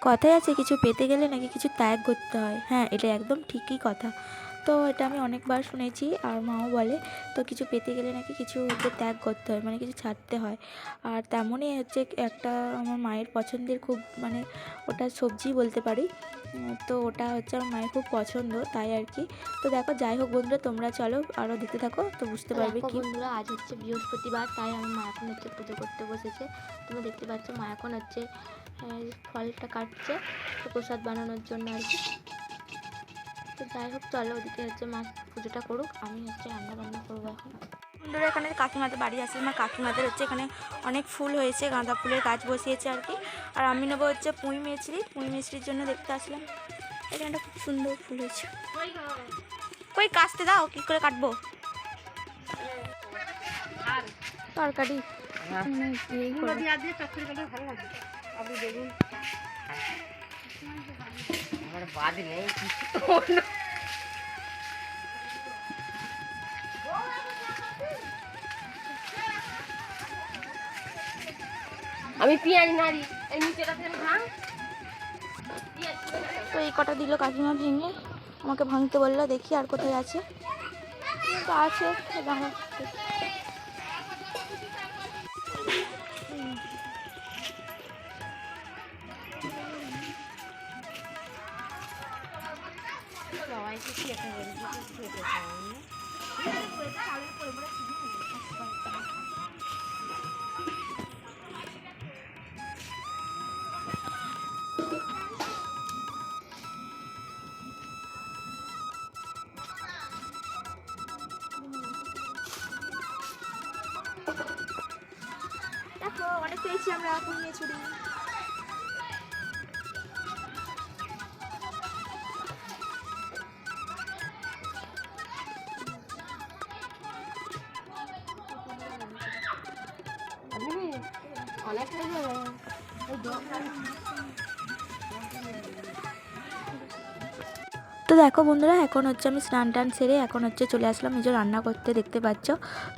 কথায় আছে কিছু পেতে গেলে নাকি কিছু ত্যাগ করতে হয়। হ্যাঁ, এটা একদম ঠিকই কথা। তো এটা আমি অনেকবার শুনেছি আর মাও বলে। তো কিছু পেতে গেলে নাকি কিছু হচ্ছে ত্যাগ করতে হয়, মানে কিছু ছাড়তে হয়। আর তেমনই হচ্ছে একটা আমার মায়ের পছন্দের খুব, মানে ওটা সবজি বলতে পারি। তো ওটা হচ্ছে আমার মায়ের খুব পছন্দ, তাই আর কি। তো দেখো, যাই হোক বন্ধুরা, তোমরা চলো আরও দেখতে থাকো, তো বুঝতে পারবে কি। বন্ধুরা, আজ হচ্ছে বৃহস্পতিবার, তাই আমার মা এখন হচ্ছে পুজো করতে বসেছে। তোমরা দেখতে পাচ্ছ মা এখন হচ্ছে ফলটা কাটছে তো প্রসাদ বানানোর জন্য আর কি। তো যাই হোক, চলো ওদিকে হচ্ছে মা পুজোটা করুক, আমি হচ্ছে রান্না বান্না করবো এখন। বন্ধুরা, এখানে কাকিমাদের বাড়ি আছে, আমার কাকিমাদের হচ্ছে এখানে অনেক ফুল হয়েছে, গাঁদা ফুলের গাছ বসিয়েছে আর কি। আর আমি নেবো হচ্ছে পুঁই মিছরির জন্য দেখতে আসলাম। এখানটা খুব সুন্দর ফুল হয়েছে। কই কাটতে দাও, কি করে কাটবো তরকারি। আমি পেঁয়াজ নাড়ি এই নিচেটা ভাঙ। তো এই কটা দিল কাকিমা ভেঙে, আমাকে ভাঙতে বললো, দেখি আর কোথায় আছে। তো আছে, দাঁড়া। সবাইকে কি একটা বলছি। দেখো, অনেক পেয়েছি আমরা কুড়িয়ে ছুরি। অনেক হয়ে যাবে। তো দেখো বন্ধুরা, এখন হচ্ছে আমি স্নান টান সেরে এখন হচ্ছে চলে আসলাম নিজে রান্না করতে, দেখতে পাচ্ছ।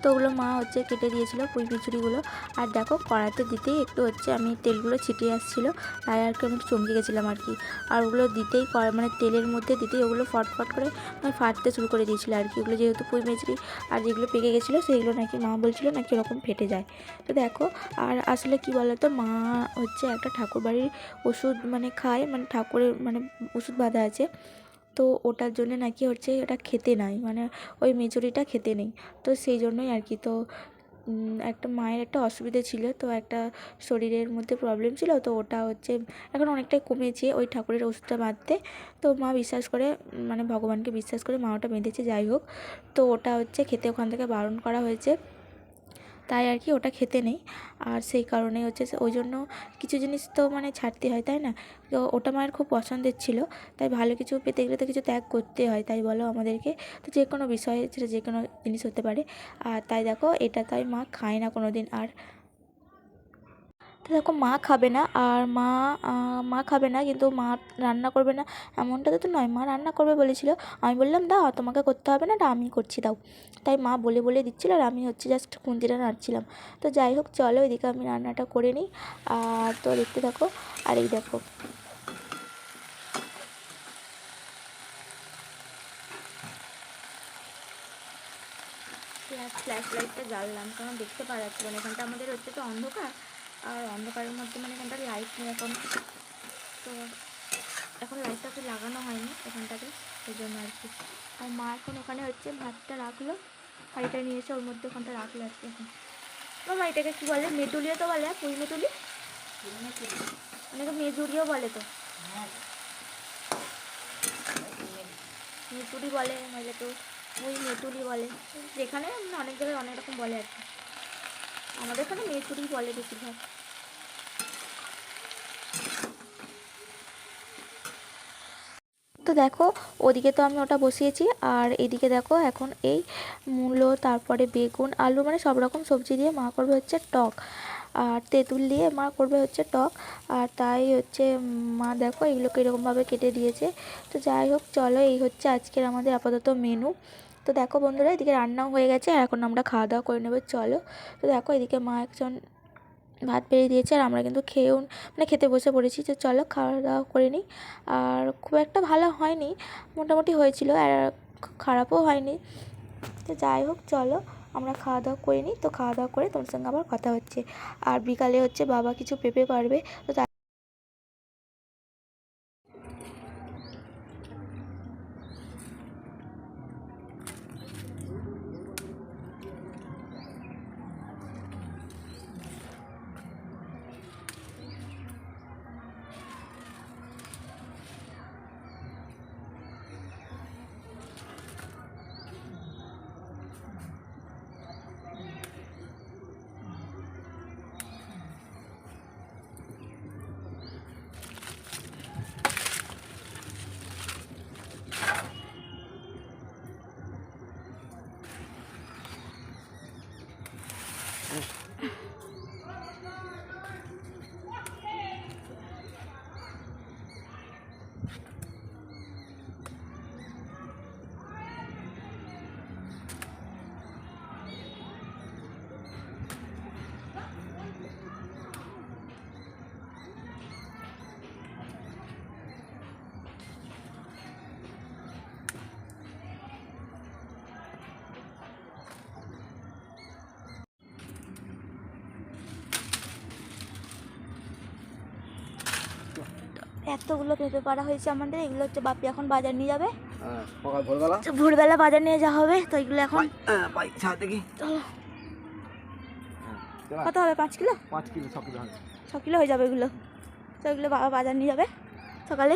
তো ওগুলো মা হচ্ছে কেটে দিয়েছিল পুঁই মিচুরিগুলো। আর দেখো, কড়াইতে দিতেই একটু হচ্ছে আমি তেলগুলো ছিটিয়ে আসছিলো, তাই আর কি আমি একটু চমকে গেছিলাম আর কি। আর ওগুলো দিতেই মানে তেলের মধ্যে দিতেই ওগুলো ফটফট করে মানে ফাটতে শুরু করে দিয়েছিলো আর কি। ওগুলো যেহেতু পুঁই মিচুরি আর যেগুলো পেকে গেছিলো সেইগুলো নাকি মা বলছিলো নাকি এরকম ফেটে যায়। তো দেখো, আর আসলে কি বলতো, মা হচ্ছে একটা ঠাকুর বাড়ির ওষুধ মানে খায়, মানে ঠাকুরের মানে ওষুধ বাঁধা আছে। তো ওটার জন্যে নাকি হচ্ছে এটা খেতে নাই, মানে ওই মেচুরিটা খেতে নেই। তো সেই জন্যই আর কি। তো একটা মায়ের একটা অসুবিধে ছিল, তো একটা শরীরের মধ্যে প্রবলেম ছিল, তো ওটা হচ্ছে এখন অনেকটাই কমেছে ওই ঠাকুরের ওষুধটা বাঁধতে। তো মা বিশ্বাস করে, মানে ভগবানকে বিশ্বাস করে মা ওটা বেঁধেছে। যাই হোক, তো ওটা হচ্ছে খেতে ওখান থেকে বারণ করা হয়েছে, তাই আর কি ওটা খেতে নেই। আর সেই কারণে হচ্ছে ওই জন্য কিছু জিনিস তো মানে ছাড়তে হয়, তাই না? তো ওটা মায়ের খুব পছন্দের ছিল, তাই ভালো কিছু পেতে গেলে তো কিছু ত্যাগ করতে হয়, তাই বলো আমাদেরকে। তো যে কোনো বিষয়ে, সেটা যে কোনো জিনিস হতে পারে। আর তাই দেখো, এটা তাই মা খায় না কোনো দিন আর। তো দেখো, মা খাবে না আর মা খাবে না, কিন্তু মা রান্না করবে না এমনটা তো নয়, মা রান্না করবে বলেছিল। আমি বললাম, দাও, তোমাকে করতে হবে না, এটা আমি করছি, দাও। তাই মা বলে বলে দিচ্ছিল আর আমি হচ্ছে জাস্ট খুন্তিটা নাড়ছিলাম। তো যাই হোক, চলো এদিকে আমি রান্নাটা করে নিই। আর তো দেখতে থাকো। আর এই দেখো, ফ্ল্যাশ লাইটটা জ্বাললাম, কারণ দেখতে পাওয়া যাচ্ছিল না, এখানটা আমাদের হচ্ছে তো অন্ধকার। আর অন্ধকারের মধ্যে মানে এখানটা লাইট নেই এখন। তো এখন লাইটটা তো লাগানো হয়নি এখানটাতে, সেই জন্য আর কি। আর মা এখন ওখানে হচ্ছে ভাতটা রাখলো, হাঁড়িটা নিয়ে এসে ওর মধ্যে ওখানটা রাখলো আর কি। এখন মা এটাকে কী বলে? মেটুলিও তো বলে, পুঁই মেটুলি, অনেকে মেজুরিও বলে তো, মেটুলি বলে, নইলে তো পুঁই মেটুলি বলে। যেখানে অনেক জায়গায় অনেক রকম বলে আর কি। আমাদের এখানে মেচুরি বলে বেশিরভাগ। তো দেখো, ওদিকে তো আমি ওটা বসিয়েছি, আর এদিকে দেখো এখন এই মূলো, তারপরে বেগুন, আলু, মানে সব রকম সবজি দিয়ে মা করবে হচ্ছে টক, আর তেঁতুল দিয়ে মা করবে হচ্ছে টক। আর তাই হচ্ছে মা দেখো এগুলোকে এরকমভাবে কেটে দিয়েছে। তো যাই হোক, চলো, এই হচ্ছে আজকের আমাদের আপাতত মেনু। তো দেখো বন্ধুরা, এদিকে রান্নাও হয়ে গেছে, আর এখন আমরা খাওয়া দাওয়া করে নেবো, চলো। তো দেখো, এদিকে মা একজন ভাত বেড়ে দিয়েছে আর আমরা কিন্তু খেয়েও মানে খেতে বসে পড়েছি। তো চলো খাওয়া দাওয়া করে নিই। আর খুব একটা ভালো হয়নি, মোটামুটি হয়েছিল, আর খারাপও হয়নি। তো যাই হোক চলো আমরা খাওয়া দাওয়া করে নিই। তো খাওয়া দাওয়া করে তোমার সঙ্গে আবার কথা হচ্ছে। আর বিকালে হচ্ছে বাবা কিছু পেঁপে পারবে, তো এতগুলো পেঁপে পাড়া হয়েছে আমাদের। এগুলো হচ্ছে বাপি এখন বাজার নিয়ে যাবে। ভোরবেলা বাজার নিয়ে যাওয়া হবে। তো এগুলো এখন চলো। কত হবে? 5 কিলো? 6 কিলো হয়ে যাবে এগুলো। তো এগুলো বাবা বাজার নিয়ে যাবে সকালে।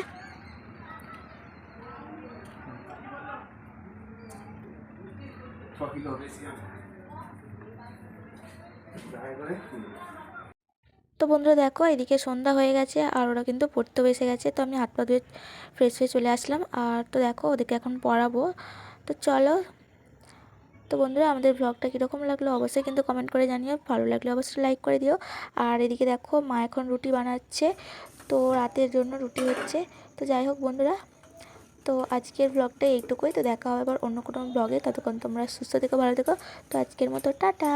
তো বন্ধুরা দেখো এদিকে সন্ধ্যা হয়ে গেছে আর ওরা কিন্তু পড়তে বসে গেছে। তো আমি হাত পা ধুয়ে ফ্রেশ হয়ে চলে আসলাম। আর তো দেখো ওদেরকে এখন পড়াবো। তো চলো। তো বন্ধুরা আমাদের ব্লগটা কীরকম লাগলো অবশ্যই কিন্তু কমেন্ট করে জানিও। ভালো লাগলে অবশ্যই লাইক করে দিও। আর এদিকে দেখো মা এখন রুটি বানাচ্ছে, তো রাতের জন্য রুটি হচ্ছে। তো যাই হোক বন্ধুরা, তো আজকের ব্লগটা এইটুকুই। তো দেখা হবে আবার অন্য কোনো ব্লগে। ততক্ষণ তোমরা সুস্থ থেকো, ভালো থেকো। তো আজকের মতো টাটা।